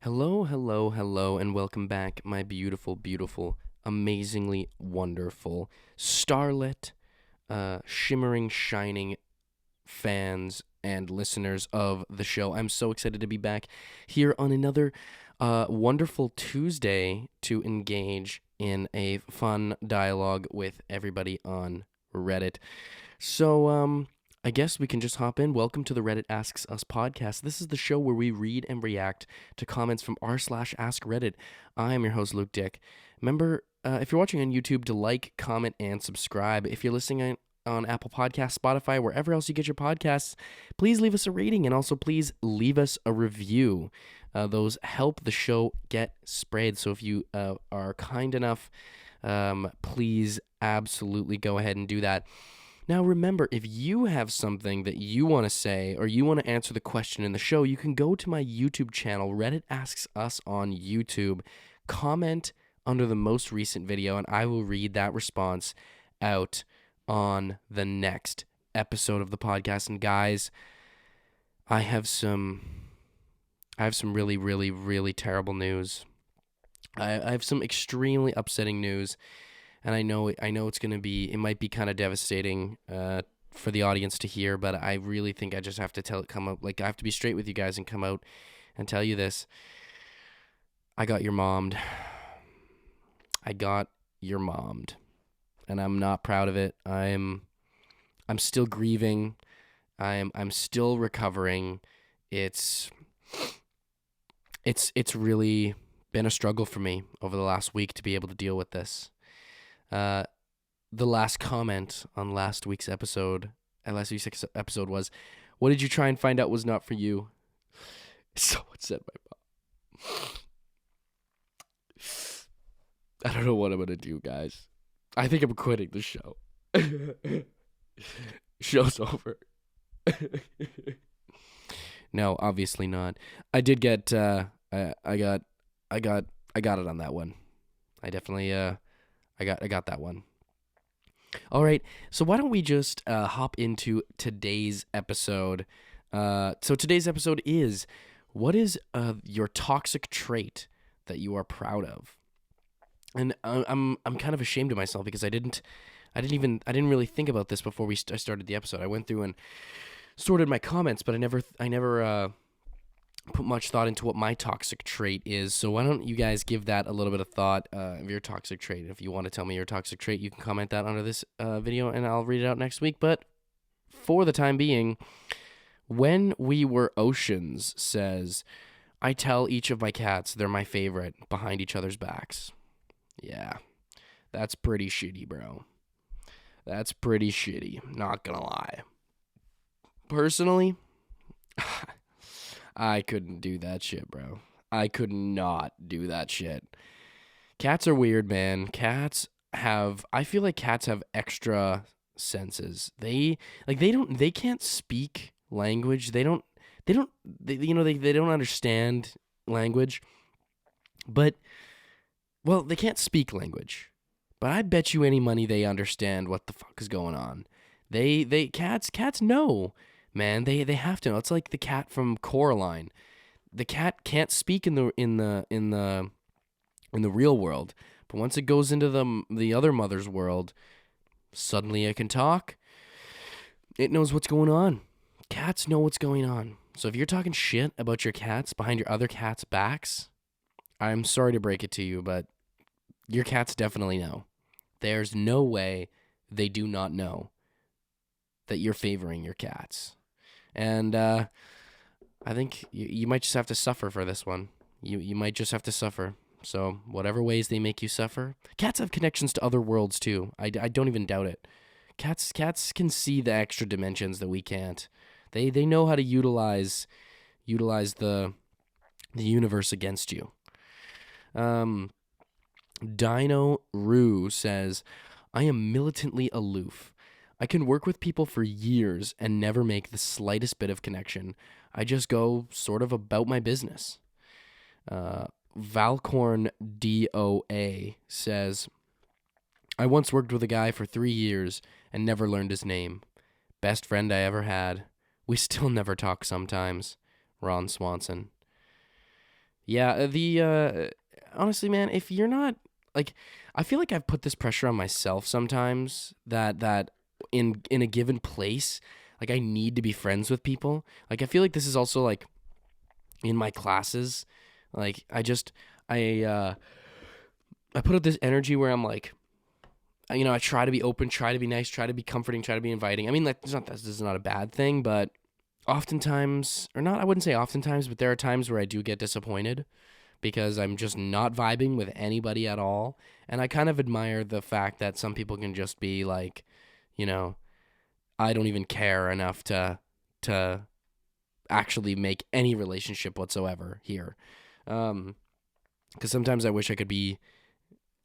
Hello, hello, hello, and welcome back, my beautiful, beautiful, amazingly wonderful, starlit, shimmering, shining fans and listeners of the show. I'm so excited to be back here on another wonderful Tuesday to engage in a fun dialogue with everybody on Reddit. So, I guess we can just hop in. Welcome to the Reddit Asks Us podcast. This is the show where we read and react to comments from r/Askreddit. I am your host, Luke Dick. Remember, if you're watching on YouTube, to like, comment, and subscribe. If you're listening on Apple Podcasts, Spotify, wherever else you get your podcasts, please leave us a rating and also please leave us a review. Those help the show get spread. So if you are kind enough, please absolutely go ahead and do that. Now, remember, if you have something that you want to say or you want to answer the question in the show, you can go to my YouTube channel, Reddit Asks Us on YouTube, comment under the most recent video, and I will read that response out on the next episode of the podcast. And guys, I have some really, really, really terrible news. I have some extremely upsetting news. And I know it's going to be, it might be kind of devastating for the audience to hear, but I really think I just have to I have to be straight with you guys and come out and tell you this. I got your mommed. And I'm not proud of it. I'm still grieving. I'm still recovering. It's really been a struggle for me over the last week to be able to deal with this. The last comment on last week's episode was, "What did you try and find out was not for you?" Someone said my mom. I don't know what I'm gonna do, guys. I think I'm quitting the show. Show's over. No, obviously not. I did get. I got it on that one. I definitely. I got that one. All right, so why don't we just hop into today's episode? So today's episode is, what is your toxic trait that you are proud of? And I'm kind of ashamed of myself because I didn't really think about this before I started the episode. I went through and sorted my comments, but I never put much thought into what my toxic trait is. So why don't you guys give that a little bit of thought of your toxic trait. If you want to tell me your toxic trait, you can comment that under this video and I'll read it out next week. But for the time being, When We Were Oceans says, "I tell each of my cats they're my favorite behind each other's backs." Yeah, that's pretty shitty, bro. That's pretty shitty, not gonna lie. Personally, I couldn't do that shit, bro. I could not do that shit. Cats are weird, man. I feel like cats have extra senses. They can't speak language. They don't understand language. But, well, they can't speak language. But I bet you any money they understand what the fuck is going on. Cats know. Man, they have to know. It's like the cat from Coraline. The cat can't speak in the real world, but once it goes into the other mother's world, suddenly it can talk. It knows what's going on. Cats know what's going on. So if you're talking shit about your cats behind your other cats' backs, I'm sorry to break it to you, but your cats definitely know. There's no way they do not know that you're favoring your cats. And I think you might just have to suffer for this one. You might just have to suffer. So whatever ways they make you suffer. Cats have connections to other worlds too. I don't even doubt it. Cats can see the extra dimensions that we can't. They know how to utilize the universe against you. Dino Rue says, "I am militantly aloof. I can work with people for years and never make the slightest bit of connection. I just go sort of about my business." Valcorn DOA says, "I once worked with a guy for 3 years and never learned his name. Best friend I ever had. We still never talk sometimes. Ron Swanson." Yeah, the honestly, man, if you're not like, I feel like I've put this pressure on myself sometimes that in a given place, like I need to be friends with people. Like I feel like this is also like in my classes. Like I I put up this energy where I'm like, I try to be open, try to be nice, try to be comforting, try to be inviting. I mean, like, this is not a bad thing, but oftentimes, or not, I wouldn't say oftentimes, but there are times where I do get disappointed because I'm just not vibing with anybody at all. And I kind of admire the fact that some people can just be like, you know, I don't even care enough to actually make any relationship whatsoever here. Because sometimes I wish I could be,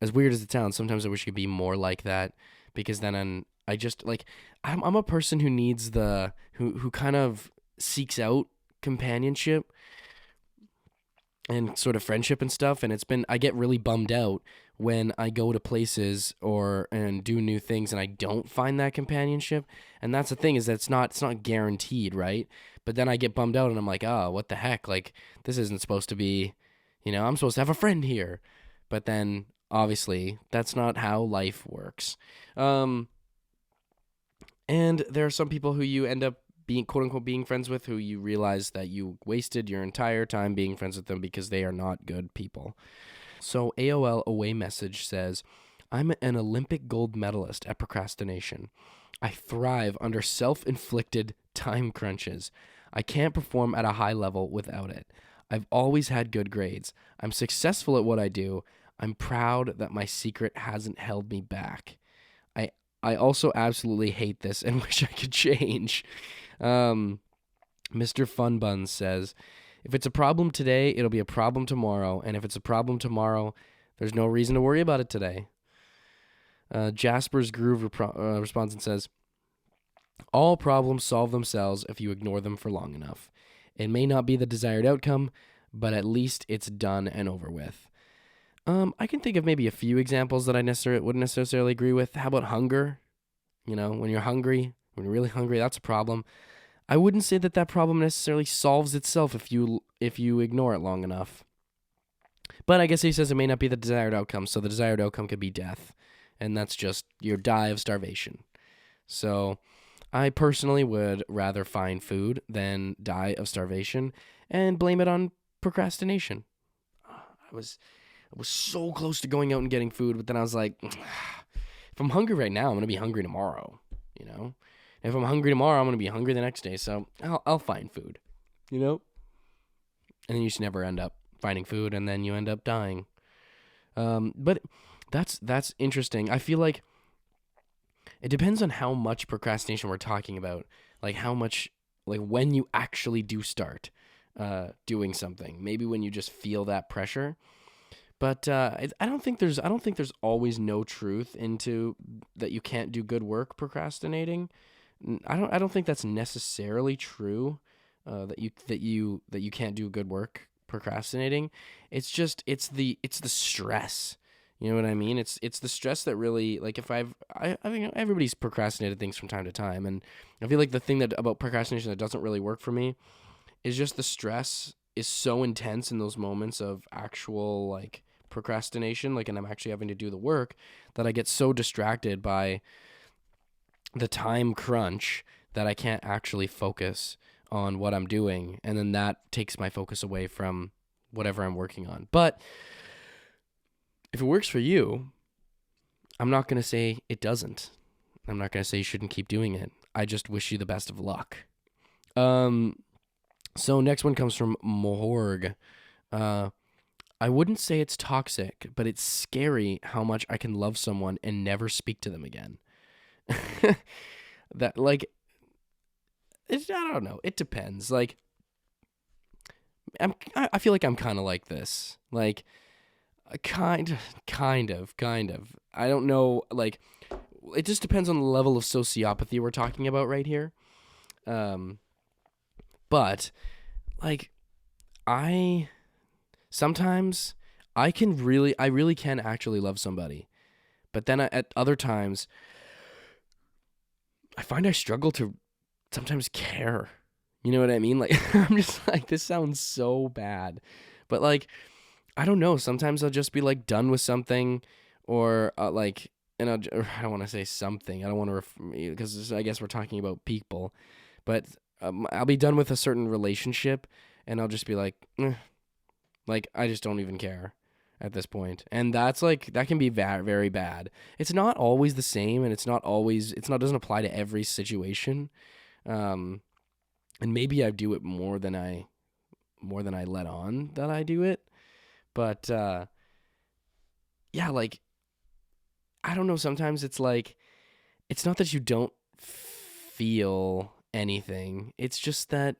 as weird as it sounds, sometimes I wish I could be more like that, because then I just like I'm a person who needs who kind of seeks out companionship and sort of friendship and stuff, and I get really bummed out when I go to places or and do new things and I don't find that companionship. And that's the thing, is that it's not guaranteed, right? But then I get bummed out and I'm like, oh, what the heck? Like, this isn't supposed to be, I'm supposed to have a friend here. But then obviously that's not how life works. And there are some people who you end up being, quote unquote, being friends with, who you realize that you wasted your entire time being friends with them because they are not good people. So AOL Away Message says, I'm an Olympic gold medalist at procrastination. I thrive under self-inflicted time crunches. I can't perform at a high level without it. I've always had good grades. I'm successful at what I do. I'm proud that my secret hasn't held me back. I also absolutely hate this and wish I could change. Mr. Funbun says, if it's a problem today, it'll be a problem tomorrow. And if it's a problem tomorrow, there's no reason to worry about it today. Jasper's Groove responds and says, all problems solve themselves if you ignore them for long enough. It may not be the desired outcome, but at least it's done and over with. I can think of maybe a few examples that I wouldn't necessarily agree with. How about hunger? When you're hungry, when you're really hungry, that's a problem. I wouldn't say that problem necessarily solves itself if you ignore it long enough. But I guess he says it may not be the desired outcome, so the desired outcome could be death, and that's just you die of starvation. So I personally would rather find food than die of starvation and blame it on procrastination. I was so close to going out and getting food, but then I was like, if I'm hungry right now, I'm going to be hungry tomorrow, If I'm hungry tomorrow, I'm going to be hungry the next day, so I'll find food, And then you just never end up finding food, and then you end up dying. But that's interesting. I feel like it depends on how much procrastination we're talking about, like how much, like when you actually do start doing something. Maybe when you just feel that pressure. But I don't think there's always no truth into that you can't do good work procrastinating. I don't think that's necessarily true. That you can't do good work procrastinating. It's the stress. You know what I mean? It's the stress that really, like, if I think everybody's procrastinated things from time to time, and I feel like the thing that about procrastination that doesn't really work for me is just the stress is so intense in those moments of actual, like, procrastination, like, and I'm actually having to do the work, that I get so distracted by the time crunch that I can't actually focus on what I'm doing, and then that takes my focus away from whatever I'm working on. But if it works for you, I'm not going to say it doesn't. I'm not going to say you shouldn't keep doing it. I just wish you the best of luck. So next one comes from Mohorg. I wouldn't say it's toxic, but it's scary how much I can love someone and never speak to them again. That, like, I don't know. It depends. Like, I feel like I'm kind of like this. Like, kind of. I don't know. Like, it just depends on the level of sociopathy we're talking about right here. But, like, sometimes I really can actually love somebody. But then at other times, I find I struggle to sometimes care. You know what I mean? Like, I'm just like, this sounds so bad. But like, I don't know. Sometimes I'll just be like done with something, or like, and I don't want to say something. I don't want to because I guess we're talking about people, but I'll be done with a certain relationship, and I'll just be like, like I just don't even care at this point, and that's like that can be very bad. It's not always the same, and it's not doesn't apply to every situation, and maybe I do it more than I let on that I do it. But yeah, like I don't know, sometimes it's like it's not that you don't feel anything. It's just that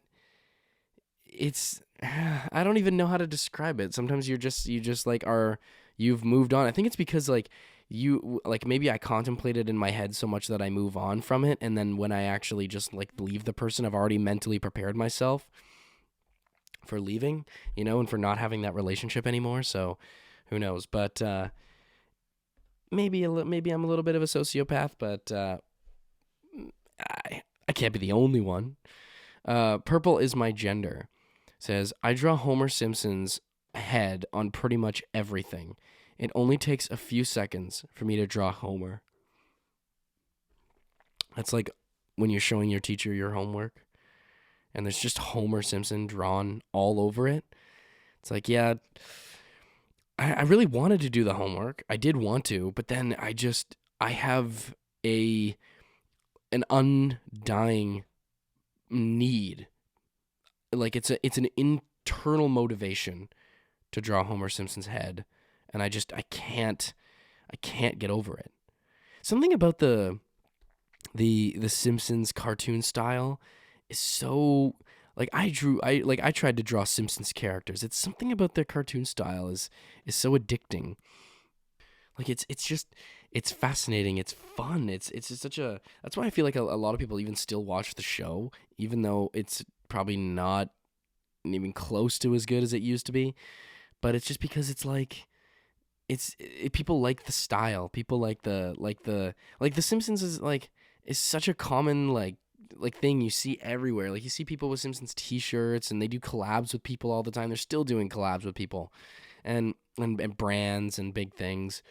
it's I don't even know how to describe it. Sometimes you just like you've moved on. I think it's because like maybe I contemplated in my head so much that I move on from it, and then when I actually just like leave the person, I've already mentally prepared myself for leaving, and for not having that relationship anymore. So who knows? But maybe I'm a little bit of a sociopath, but I can't be the only one. Purple is my gender. Says, I draw Homer Simpson's head on pretty much everything. It only takes a few seconds for me to draw Homer. That's like when you're showing your teacher your homework, and there's just Homer Simpson drawn all over it. It's like, yeah, I really wanted to do the homework. I did want to, but then I have an undying need. Like it's an internal motivation to draw Homer Simpson's head, and I can't get over it. Something about the Simpsons cartoon style is so like I tried to draw Simpsons characters. It's something about their cartoon style is so addicting. Like it's fascinating. It's fun. It's just such a. That's why I feel like a lot of people even still watch the show, even though it's probably not even close to as good as it used to be. But it's just because it's like people like the style. People like the Simpsons is such a common like thing you see everywhere. Like you see people with Simpsons t-shirts, and they do collabs with people all the time. They're still doing collabs with people and brands and big things.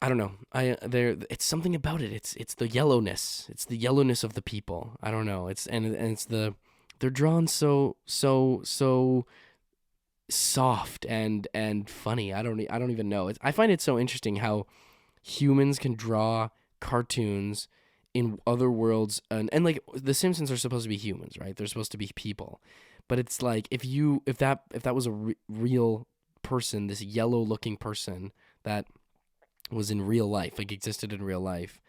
I don't know. It's something about it. It's the yellowness. It's the yellowness of the people. I don't know. It's they're drawn so soft and funny. I don't even know. I find it so interesting how humans can draw cartoons in other worlds, and like the Simpsons are supposed to be humans, right? They're supposed to be people, but it's like if that was a real person, this yellow looking person that was in real life, like existed in real life,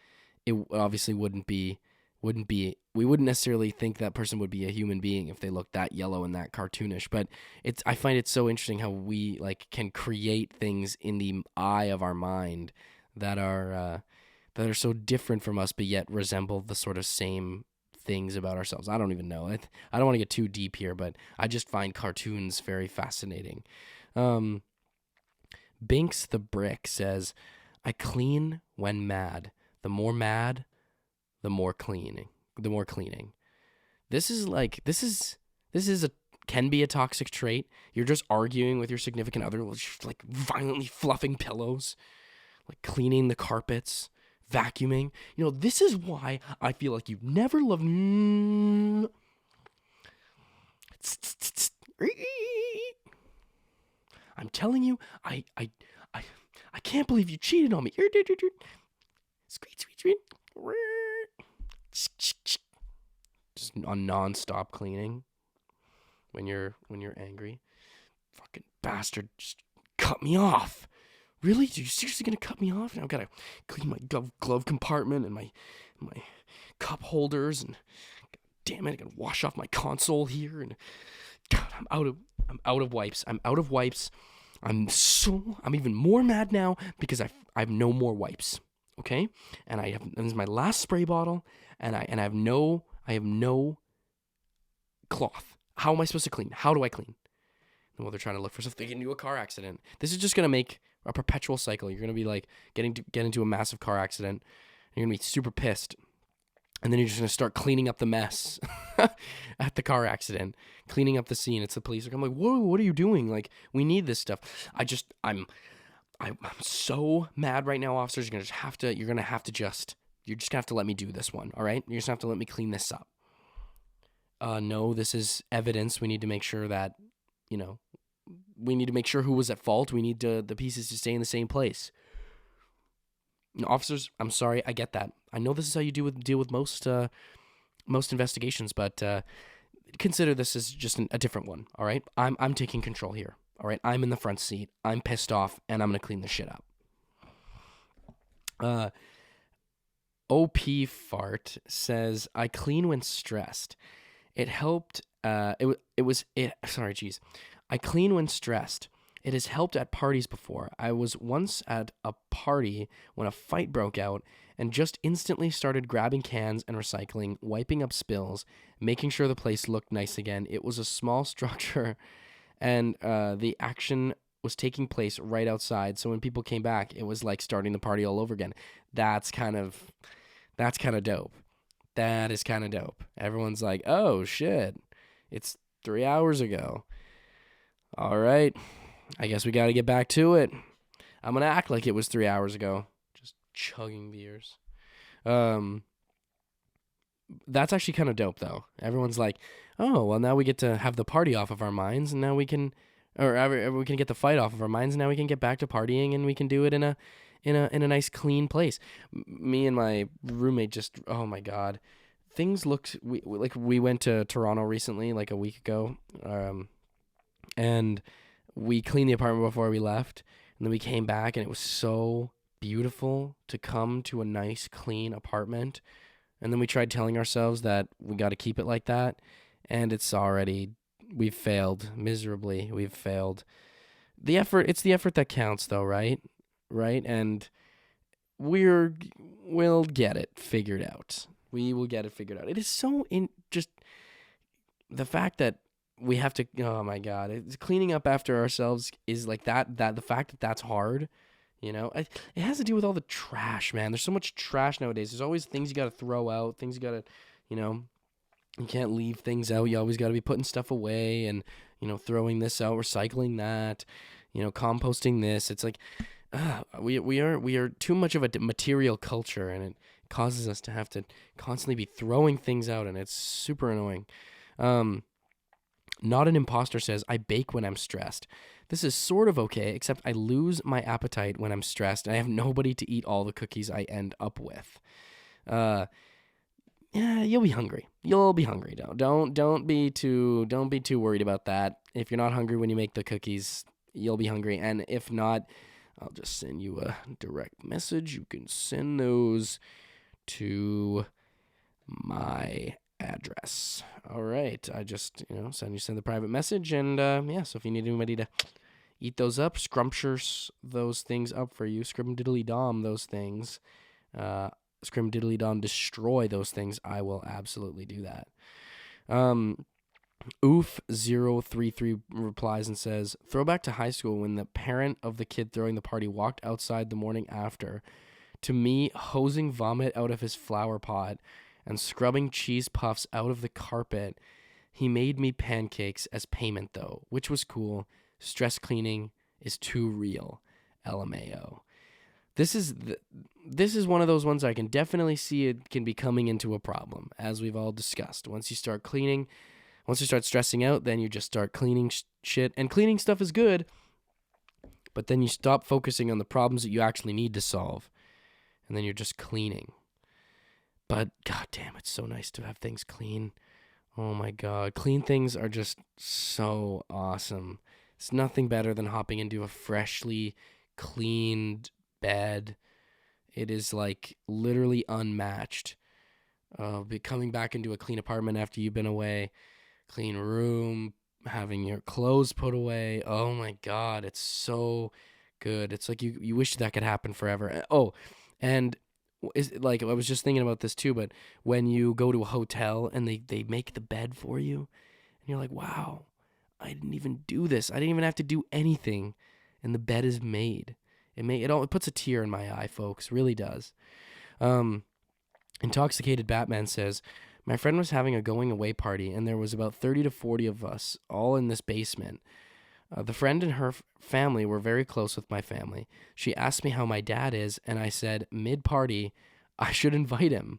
it obviously wouldn't be we wouldn't necessarily think that person would be a human being if they looked that yellow and that cartoonish. But I find it so interesting how we like can create things in the eye of our mind that are so different from us, but yet resemble the sort of same things about ourselves. I don't even know. I don't want to get too deep here, but I just find cartoons very fascinating. Binks the Brick says, I clean when mad. The more mad, the more cleaning. This is can be a toxic trait. You're just arguing with your significant other, like violently fluffing pillows, like cleaning the carpets, vacuuming. This is why I feel like you've never loved. I'm telling you, I can't believe you cheated on me. Screech. Just on non-stop cleaning when you're angry. Fucking bastard, just cut me off. Really? Are you seriously gonna cut me off? Now I've gotta clean my glove compartment and my cup holders, and damn it, I gotta wash off my console here, and God, I'm out of wipes. I'm even more mad now because I have no more wipes. Okay, and this is my last spray bottle, and I have no cloth. How am I supposed to clean? How do I clean? And while they're trying to look for stuff, they get into a car accident. This is just gonna make a perpetual cycle. You're gonna be like get into a massive car accident, and you're gonna be super pissed. And then you're just going to start cleaning up the mess at the car accident, cleaning up the scene. It's the police. I'm like, whoa, what are you doing? Like, we need this stuff. I'm so mad right now, officers. You're just going to have to let me do this one. All right. You're just going to have to let me clean this up. No, this is evidence. We need to make sure that, we need to make sure who was at fault. We need the pieces to stay in the same place. Officers, I'm sorry, I get that. I know this is how you deal with most investigations, but consider this as just a different one. All right, I'm taking control here. All right, I'm in the front seat. I'm pissed off, and I'm gonna clean this shit up. OP Fart says, I clean when stressed. It helped. Sorry, geez. I clean when stressed. It has helped at parties before. I was once at a party when a fight broke out and just instantly started grabbing cans and recycling, wiping up spills, making sure the place looked nice again. It was a small structure, and the action was taking place right outside. So when people came back, it was like starting the party all over again. That's kind of dope. That is kind of dope. Everyone's like, oh shit, it's 3 hours ago. All right. I guess we got to get back to it. I'm going to act like it was 3 hours ago. Just chugging beers. That's actually kind of dope, though. Everyone's like, oh, well, now we get to have the party off of our minds, and now we can get the fight off of our minds, and now we can get back to partying, and we can do it in a nice, clean place. Me and my roommate just, oh, my God. Things looked, we went to Toronto recently, like a week ago, and we cleaned the apartment before we left, and then we came back, and it was so beautiful to come to a nice, clean apartment. And then we tried telling ourselves that we got to keep it like that, and we've failed miserably. We've failed. It's the effort that counts, though, right? Right? And we'll get it figured out. We will get it figured out. It is so just the fact that we have to, oh my God, it's cleaning up after ourselves is like that the fact that that's hard, it has to do with all the trash, man. There's so much trash nowadays. There's always things you got to throw out, things you got to, you can't leave things out. You always got to be putting stuff away and, throwing this out, recycling that, composting this. It's like, we are too much of a material culture, and it causes us to have to constantly be throwing things out, and it's super annoying. Not an Imposter says, I bake when I'm stressed. This is sort of okay, except I lose my appetite when I'm stressed, and I have nobody to eat all the cookies I end up with. Yeah, you'll be hungry. You'll be hungry. Don't be too worried about that. If you're not hungry when you make the cookies, you'll be hungry. And if not, I'll just send you a direct message. You can send those to my address. All right. I just, send the private message, and so if you need anybody to eat those up, scrumptious those things up for you, scrim-diddly-dom those things, scrim-diddly-dom destroy those things, I will absolutely do that. Oof033 replies and says, throwback to high school when the parent of the kid throwing the party walked outside the morning after to me hosing vomit out of his flower pot and scrubbing cheese puffs out of the carpet. He made me pancakes as payment, though, which was cool. Stress cleaning is too real. LMAO. This is one of those ones I can definitely see it can be coming into a problem, as we've all discussed. Once you start stressing out, then you just start cleaning shit. And cleaning stuff is good, but then you stop focusing on the problems that you actually need to solve, and then you're just cleaning. But goddamn, it's so nice to have things clean. Oh my God, clean things are just so awesome. It's nothing better than hopping into a freshly cleaned bed. It is like literally unmatched. Coming back into a clean apartment after you've been away, clean room, having your clothes put away. Oh my God, it's so good. It's like you wish that could happen forever. Oh, and I was just thinking about this too, but when you go to a hotel and they make the bed for you, and you're like, wow, I didn't even do this. I didn't even have to do anything, and the bed is made. It puts a tear in my eye, folks. Really does. Intoxicated Batman says, my friend was having a going away party, and there was about 30 to 40 of us, all in this basement. The friend and her family were very close with my family. She asked me how my dad is, and I said, mid-party, I should invite him.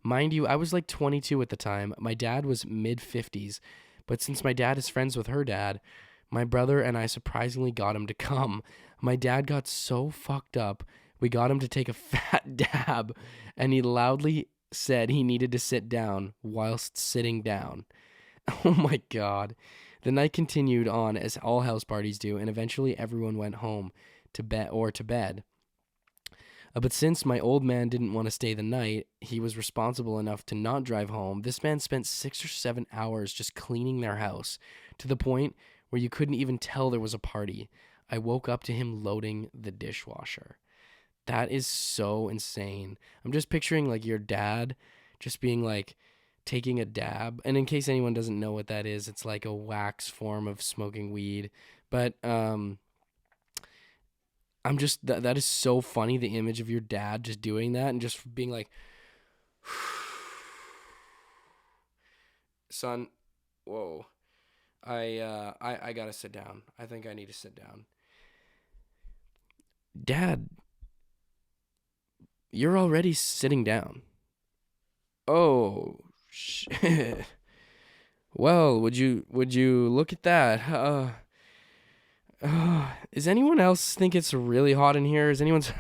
Mind you, I was like 22 at the time. My dad was mid-50s, but since my dad is friends with her dad, my brother and I surprisingly got him to come. My dad got so fucked up, we got him to take a fat dab, and he loudly said he needed to sit down whilst sitting down. Oh my God. The night continued on as all house parties do, and eventually everyone went home to bed. But since my old man didn't want to stay the night, he was responsible enough to not drive home. This man spent 6 or 7 hours just cleaning their house, to the point where you couldn't even tell there was a party. I woke up to him loading the dishwasher. That is so insane. I'm just picturing like your dad just being like, taking a dab, and in case anyone doesn't know what that is, it's like a wax form of smoking weed, but I'm just that is so funny, the image of your dad just doing that and just being like, son, whoa, I gotta sit down. I think I need to sit down. Dad, you're already sitting down. Oh, shit. Well, would you look at that? Is anyone else think it's really hot in here? Is anyone's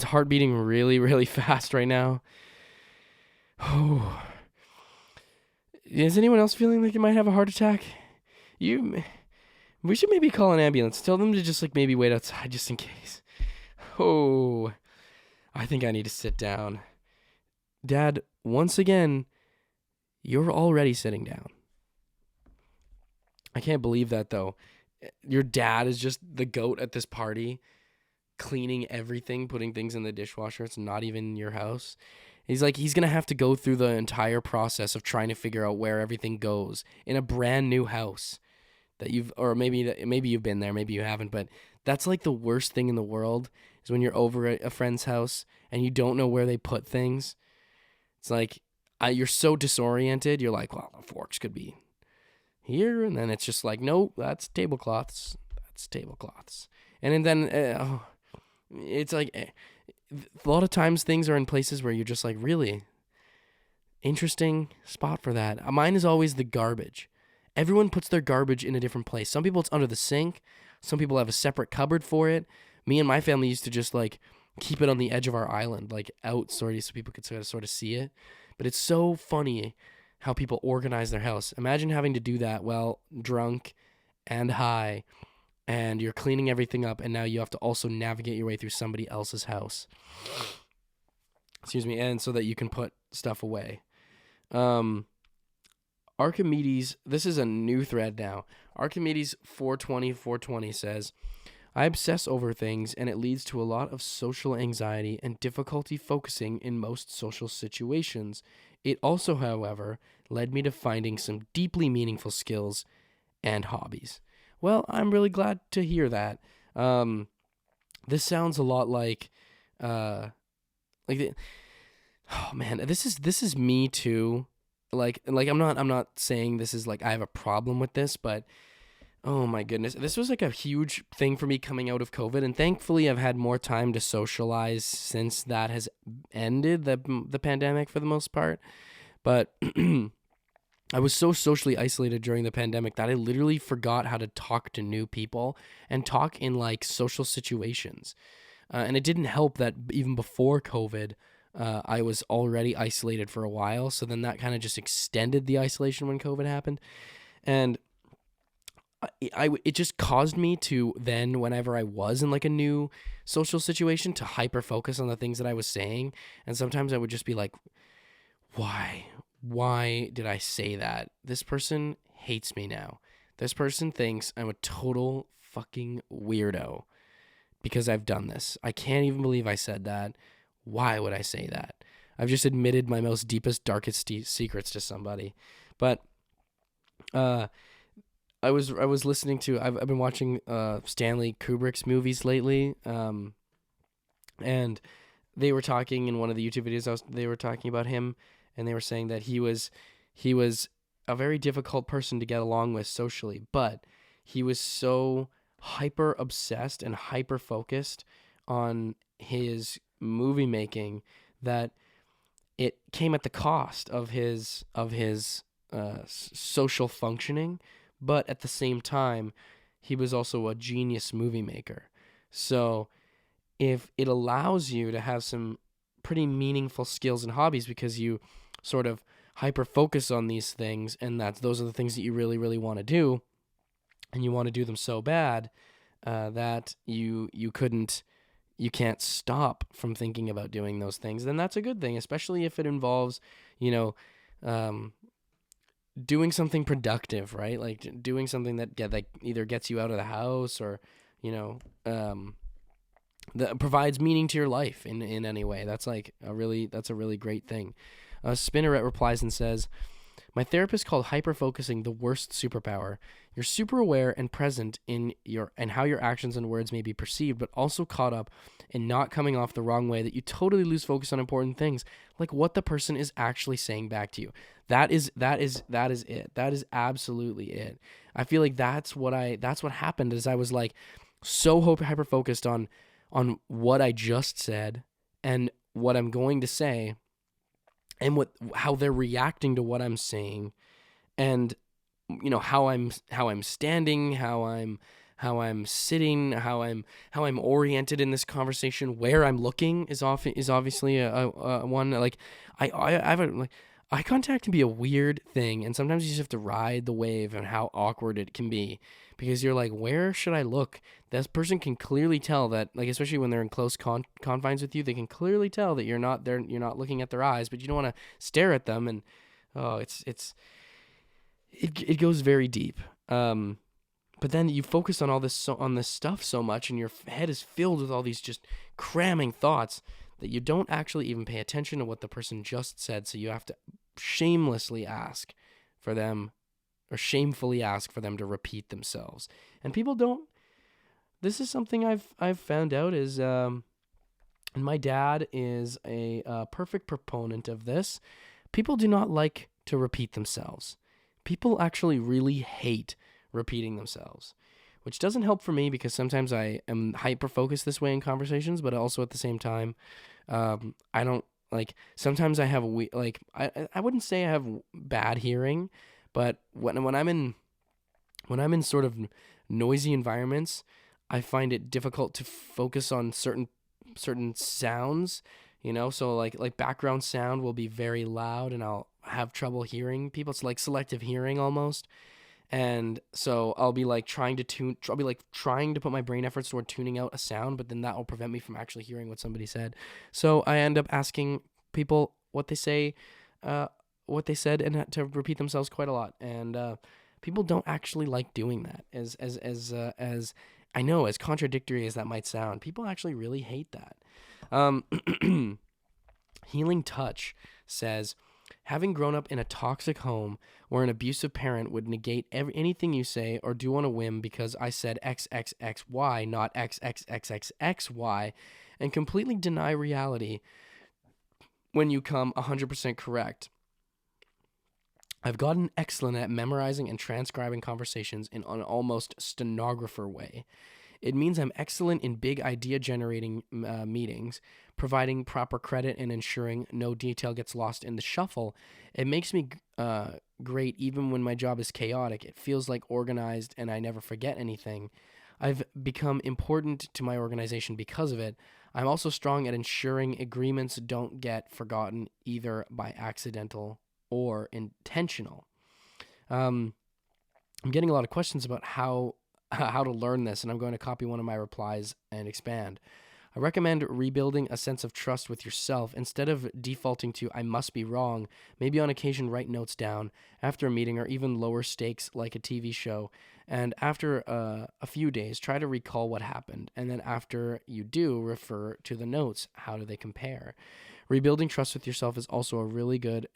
heart beating really, really fast right now? Oh. Is anyone else feeling like they might have a heart attack? We should maybe call an ambulance. Tell them to just like maybe wait outside just in case. Oh, I think I need to sit down. Dad, once again, you're already sitting down. I can't believe that, though. Your dad is just the goat at this party, cleaning everything, putting things in the dishwasher. It's not even your house. He's going to have to go through the entire process of trying to figure out where everything goes in a brand new house that maybe you've been there, maybe you haven't, but that's like the worst thing in the world is when you're over at a friend's house and you don't know where they put things. It's like, you're so disoriented. You're like, well, the forks could be here. And then it's just like, no, that's tablecloths. And then it's like, a lot of times things are in places where you're just like, really interesting spot for that. Mine is always the garbage. Everyone puts their garbage in a different place. Some people it's under the sink. Some people have a separate cupboard for it. Me and my family used to just like keep it on the edge of our island, like out so people could sort of see it. But it's so funny how people organize their house. Imagine having to do that while drunk and high, and you're cleaning everything up, and now you have to also navigate your way through somebody else's house. Excuse me, and so that you can put stuff away. Archimedes, this is a new thread now. Archimedes 420 says, I obsess over things, and it leads to a lot of social anxiety and difficulty focusing in most social situations. It also, however, led me to finding some deeply meaningful skills and hobbies. Well, I'm really glad to hear that. This sounds a lot like oh man, this is me too. Like I'm not saying this is like I have a problem with this, but oh my goodness, this was like a huge thing for me coming out of COVID, and thankfully I've had more time to socialize since that has ended, the pandemic for the most part. But I was so socially isolated during the pandemic that I literally forgot how to talk to new people and talk in like social situations. And it didn't help that even before COVID, I was already isolated for a while. So then that kind of just extended the isolation when COVID happened. And it just caused me to then, whenever I was in like a new social situation, to hyper focus on the things that I was saying. And sometimes I would just be like, why did I say that? This person hates me now. This person thinks I'm a total fucking weirdo because I've done this. I can't even believe I said that. Why would I say that? I've just admitted my most deepest, darkest secrets to somebody. But I was listening to, I've been watching Stanley Kubrick's movies lately, and they were talking in one of the YouTube videos. They were talking about him, and they were saying that he was a very difficult person to get along with socially, but he was so hyper obsessed and hyper focused on his movie making that it came at the cost of his social functioning. But at the same time, he was also a genius movie maker. So if it allows you to have some pretty meaningful skills and hobbies because you sort of hyper focus on these things, and those are the things that you really, really want to do, and you want to do them so bad that you can't stop from thinking about doing those things, then that's a good thing, especially if it involves, doing something productive, right? Like doing something that either gets you out of the house or, that provides meaning to your life in any way. That's a really great thing. Spinneret replies and says, my therapist called hyperfocusing the worst superpower. You're super aware and present in how your actions and words may be perceived, but also caught up in not coming off the wrong way that you totally lose focus on important things, like what the person is actually saying back to you. That is it. That is absolutely it. I feel like that's what happened is I was like so hyper focused on what I just said and what I'm going to say, and how they're reacting to what I'm saying, and how I'm standing, how I'm sitting, how I'm oriented in this conversation, where I'm looking is obviously a one. Like I have eye contact can be a weird thing, and sometimes you just have to ride the wave and how awkward it can be, because you're like, where should I look? This person can clearly tell that, like, especially when they're in close confines with you, they can clearly tell that you're not looking at their eyes, but you don't want to stare at them, and it goes very deep. But then you focus on all this on this stuff so much, and your head is filled with all these just cramming thoughts that you don't actually even pay attention to what the person just said. So you have to shamefully ask for them to repeat themselves. And people don't. This is something I've found out is, and my dad is a perfect proponent of this. People do not like to repeat themselves. People actually really hate repeating themselves, which doesn't help for me because sometimes I am hyper-focused this way in conversations, but also at the same time, I don't, like, sometimes I have, I wouldn't say I have bad hearing, but when I'm in sort of noisy environments, I find it difficult to focus on certain sounds, so like background sound will be very loud and I'll have trouble hearing people. It's like selective hearing almost. And so I'll be like trying to put my brain efforts toward tuning out a sound, but then that will prevent me from actually hearing what somebody said. So I end up asking people what they said, and to repeat themselves quite a lot. And people don't actually like doing that. As I know, as contradictory as that might sound, people actually really hate that. Healing Touch says, having grown up in a toxic home where an abusive parent would negate anything you say or do on a whim because I said XXXY, not XXXXXY, and completely deny reality when you come 100% correct. I've gotten excellent at memorizing and transcribing conversations in an almost stenographer way. It means I'm excellent in big idea-generating meetings, providing proper credit and ensuring no detail gets lost in the shuffle. It makes me great even when my job is chaotic. It feels like organized and I never forget anything. I've become important to my organization because of it. I'm also strong at ensuring agreements don't get forgotten either by accidental or intentional. I'm getting a lot of questions about how to learn this, and I'm going to copy one of my replies and expand. I recommend rebuilding a sense of trust with yourself instead of defaulting to I must be wrong. Maybe on occasion write notes down after a meeting or even lower stakes like a TV show. And after a few days, try to recall what happened. And then after you do, refer to the notes. How do they compare? Rebuilding trust with yourself is also really good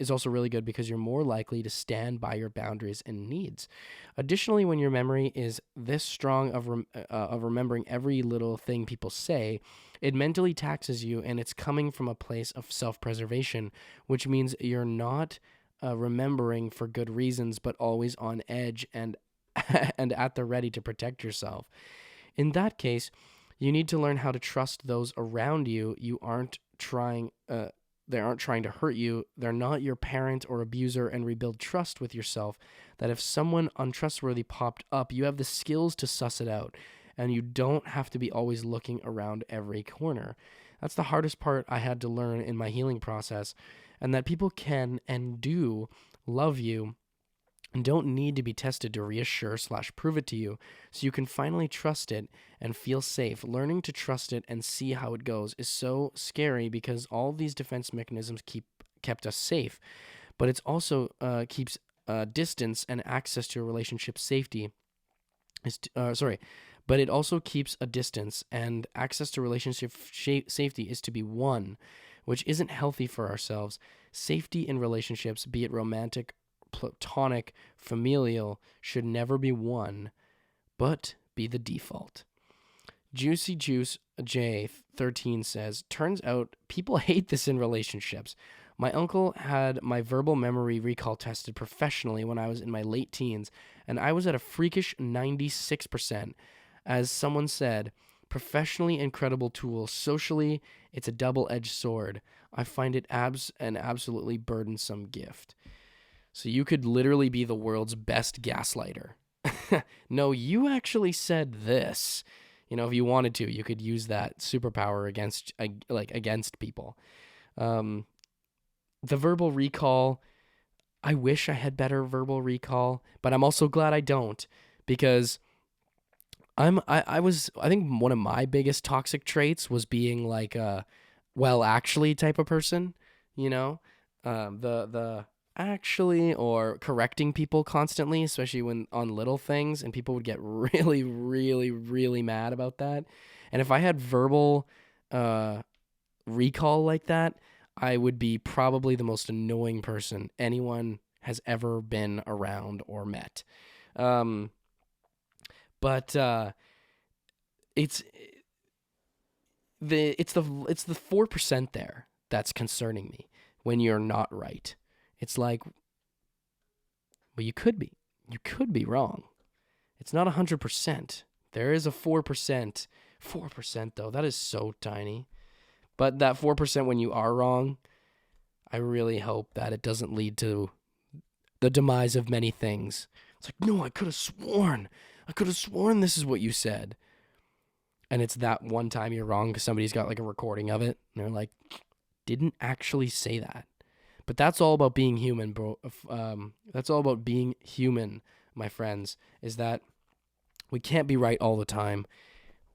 because you're more likely to stand by your boundaries and needs. Additionally, when your memory is this strong of remembering every little thing people say, it mentally taxes you, and it's coming from a place of self-preservation, which means you're not remembering for good reasons, but always on edge and and at the ready to protect yourself. In that case, you need to learn how to trust those around you. They aren't trying to hurt you. They're not your parent or abuser, and rebuild trust with yourself that if someone untrustworthy popped up, you have the skills to suss it out, and you don't have to be always looking around every corner. That's the hardest part I had to learn in my healing process, and that people can and do love you and don't need to be tested to reassure/prove it to you, so you can finally trust it and feel safe. Learning to trust it and see how it goes is so scary because all these defense mechanisms kept us safe, but it's also keeps distance and access to a relationship safety. But it also keeps a distance and access to relationship safety is to be one, which isn't healthy for ourselves. Safety in relationships, be it romantic, platonic, familial, should never be one, but be the default. Juicy Juice J13 says, turns out people hate this in relationships. My uncle had my verbal memory recall tested professionally when I was in my late teens, and I was at a freakish 96%. As someone said, professionally incredible tool. Socially, it's a double-edged sword. I find it an absolutely burdensome gift. So you could literally be the world's best gaslighter. No, you actually said this. If you wanted to, you could use that superpower against people. The verbal recall, I wish I had better verbal recall, but I'm also glad I don't, because I think one of my biggest toxic traits was being like a well actually type of person, the actually, or correcting people constantly, especially when on little things, and people would get really, really, really mad about that. And if I had verbal recall like that, I would be probably the most annoying person anyone has ever been around or met. But it's the 4% there that's concerning me when you're not right. It's like, well, you could be wrong. It's not 100%. There is a 4%. 4% though, that is so tiny. But that 4% when you are wrong, I really hope that it doesn't lead to the demise of many things. It's like, no, I could have sworn this is what you said. And it's that one time you're wrong because somebody's got like a recording of it, and they're like, didn't actually say that. But that's all about being human, bro. That's all about being human, my friends, is that we can't be right all the time.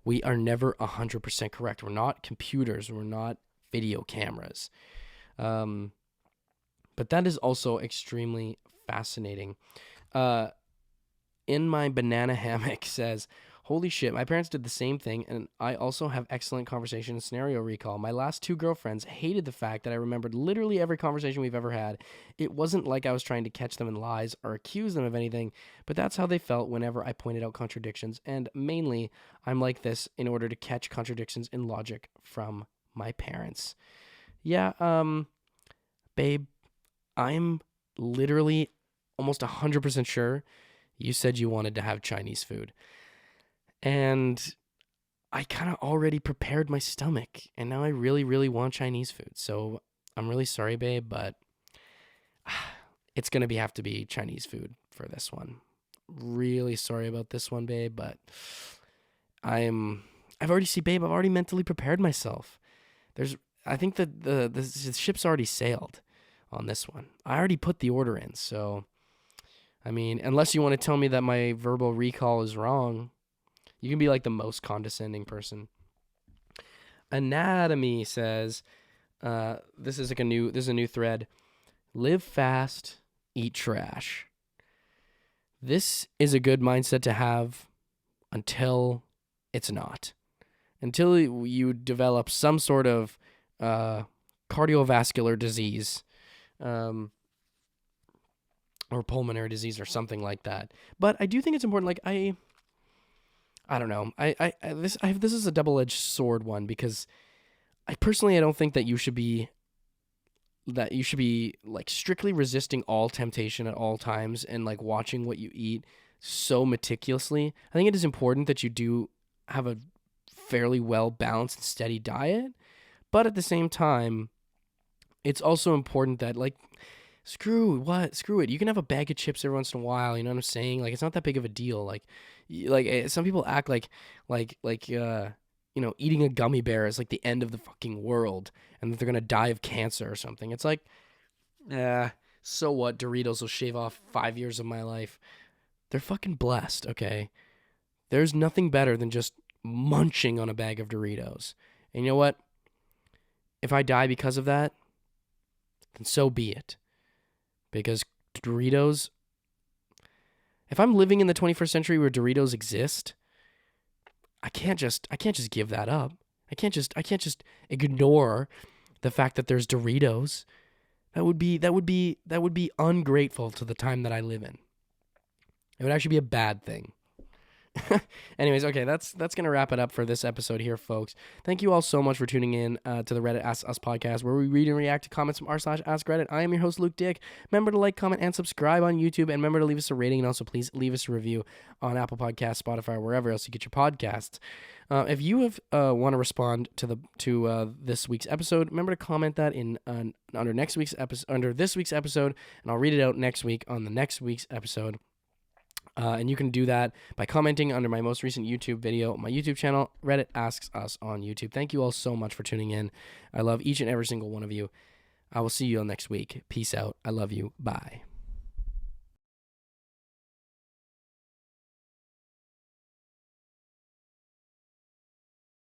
We are never 100% correct. We're not computers. We're not video cameras. But that is also extremely fascinating. In my banana hammock says, holy shit, my parents did the same thing, and I also have excellent conversation and scenario recall. My last two girlfriends hated the fact that I remembered literally every conversation we've ever had. It wasn't like I was trying to catch them in lies or accuse them of anything, but that's how they felt whenever I pointed out contradictions, and mainly, I'm like this in order to catch contradictions in logic from my parents. Yeah, babe, I'm literally almost 100% sure you said you wanted to have Chinese food. And I kind of already prepared my stomach, and now I really, really want Chinese food. So I'm really sorry, babe, but it's going to have to be Chinese food for this one. Really sorry about this one, babe, but I've already mentally prepared myself. I think that the ship's already sailed on this one. I already put the order in, so, I mean, unless you want to tell me that my verbal recall is wrong, you can be like the most condescending person. Anatomy says, this is a new thread. Live fast, eat trash. This is a good mindset to have until it's not. Until you develop some sort of cardiovascular disease, or pulmonary disease or something like that. But I do think it's important. Like I don't know. This is a double-edged sword one, because I don't think that you should be like strictly resisting all temptation at all times and like watching what you eat so meticulously. I think it is important that you do have a fairly well balanced and steady diet, but at the same time, it's also important that like screw it. You can have a bag of chips every once in a while. You know what I'm saying? Like, it's not that big of a deal. Some people act like eating a gummy bear is like the end of the fucking world and that they're gonna die of cancer or something. It's like, so what? Doritos will shave off 5 years of my life. They're fucking blessed, okay? There's nothing better than just munching on a bag of Doritos. And you know what? If I die because of that, then so be it. Because Doritos, if I'm living in the 21st century where Doritos exist, I can't just give that up. I can't just ignore the fact that there's Doritos. That would be ungrateful to the time that I live in. It would actually be a bad thing. Anyways, okay, that's gonna wrap it up for this episode here, folks. Thank you all so much for tuning in to the Reddit Ask Us podcast, where we read and react to comments from r/Askreddit. I am your host, Luke Dick. Remember to like, comment, and subscribe on YouTube, and remember to leave us a rating, and also please leave us a review on Apple Podcasts, Spotify, or wherever else you get your podcasts. If you want to respond to this week's episode, remember to comment that under this week's episode, and I'll read it out next week on the next week's episode. And you can do that by commenting under my most recent YouTube video, my YouTube channel, Reddit Asks Us on YouTube. Thank you all so much for tuning in. I love each and every single one of you. I will see you all next week. Peace out. I love you. Bye.